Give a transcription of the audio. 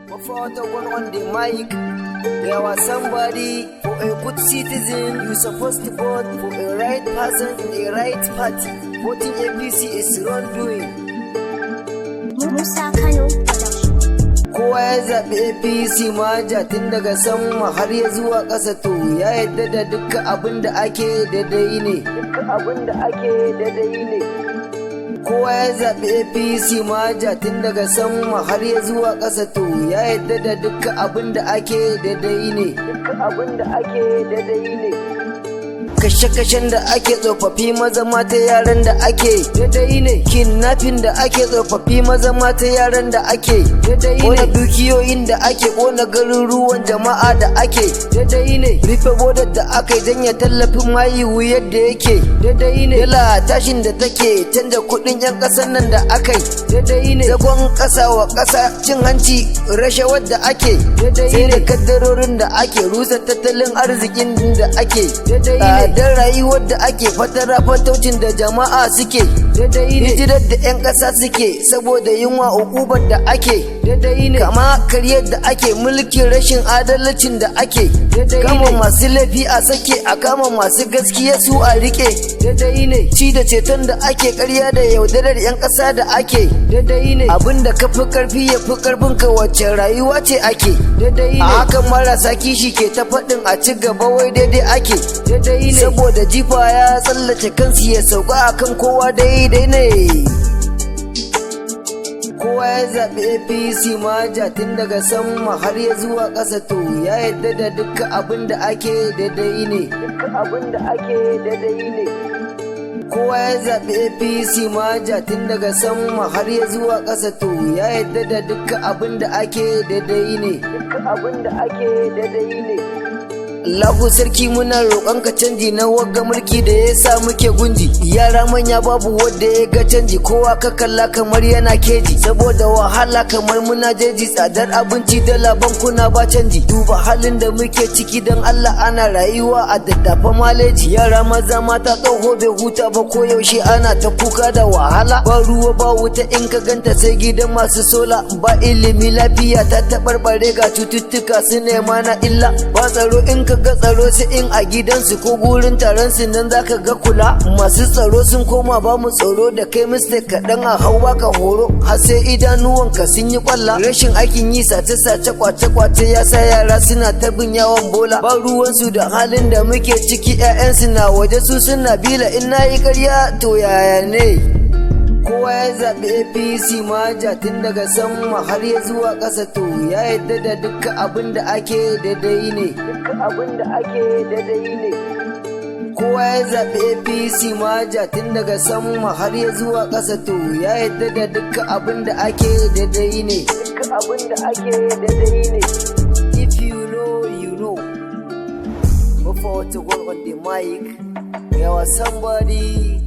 Without a one on the mic, there was somebody. For a good citizen, you supposed to vote for a right person in a right party. Voting APC is wrongdoing. Musa Kano Kowa ya zaɓi APC maja tun daga sama har ya zuwa ƙasa to ya yadda da dukkan abin da ake daidai ne. Kowa ya zaɓi APC maja tun daga sama har ya zuwa ƙasa to ya yadda da dukkan abin da ake daidai ne. Kashe-kashen da ake tsofaffi maza mata yaran da ake daidai ne. Kidnapping da ake tsofaffi maza mata yaran da ake daidai ne. Ƙona dukiyoyin da ake ƙona garuruwan jama'a da ake daidai ne. Rufe bodar da aka yi janya tallafin mayi wuyar da yake daidai ne. Dala tashin da take canja kuɗin 'yan ƙasar nan da aka yi daidai ne. Zagon ƙasa wa ƙasa cin hanci rashawar da ake daidai ne. Sai da kaddarorin da ake rusa tattalin arzikin da ake daidai ne. Da rayuwar da ake fatara fataucin da jama'a suke daidai ne. Hijirar da 'yan ƙasa suke saboda yunwa ukubar da ake daidai ne. Kama karyar da ake mulkin rashin adalcin da ake daidai ne. Kama masu laifi a sake a kama masu gaskiya su a rike daidai ne. Ci da ceton da ake karya da yaudarar 'yan ƙasa da ake daidai ne. Abinda ka fi karfi ya fi karfin ka wacce rayuwa ce ake daidai ne. A hakan marasa kishi ke ta faɗin a ci gaba wai daidai ake daidai ne. Saboda jifa ya tsallace kansu ya sauka akan kowa daidai ne. Kowa ya zaɓi APC maja tun daga sama har ya zuwa ƙasa to ya yadda da dukkan abin da ake daidai ne. Kowa ya zaɓi APC maja tun daga sama har ya zuwa ƙasa to ya yadda da dukkan abin da ake daidai ne. Allahu sarki muna roƙon ka canji na wagga mulki da ya sa muke gunji. Yara manya babu wanda ya ga canji, kowa ka kalla kamar yana keji. Saboda wahala kamar muna jeji, tsadar abinci dala bankuna ba canji. Duba halin da muke ciki don Allah ana rayuwa a daddafa maleji. Yara maza mata tsoho bai huta ba ko yaushe ana ta kuka da wahala. Ba ruwa ba wuta in ka ganta sai gidan masu sola. Ba ilimi lafiya ta taɓarɓare ga cututtuka su nema na illa. Ba tsaro in ka ga tsaro sai in a gidansu ko gurin taron su nan zaka ga kula. Masu tsaro sun koma ba mu tsoro da kai mistake kaɗan a hau baka horo. Har sai idanuwanka sun yi kwalla. Rashin aikin yi sace-sace kwace-kwace ya sa yara suna ta bin yawon bola. Ba ruwansu da halin da muke ciki, 'ya'yansu na waje su suna bila. In nayi ƙarya to yaya ne? Kowa ya zaɓi APC maja tun daga sama har ya zuwa ƙasa to ya yadda da dukkan abin da ake daidai ne. Kowa ya zaɓi APC maja tun daga sama har ya zuwa ƙasa to ya yadda da dukkan abin da ake daidai ne. If you know, you know. Before to go on the mic, there was somebody.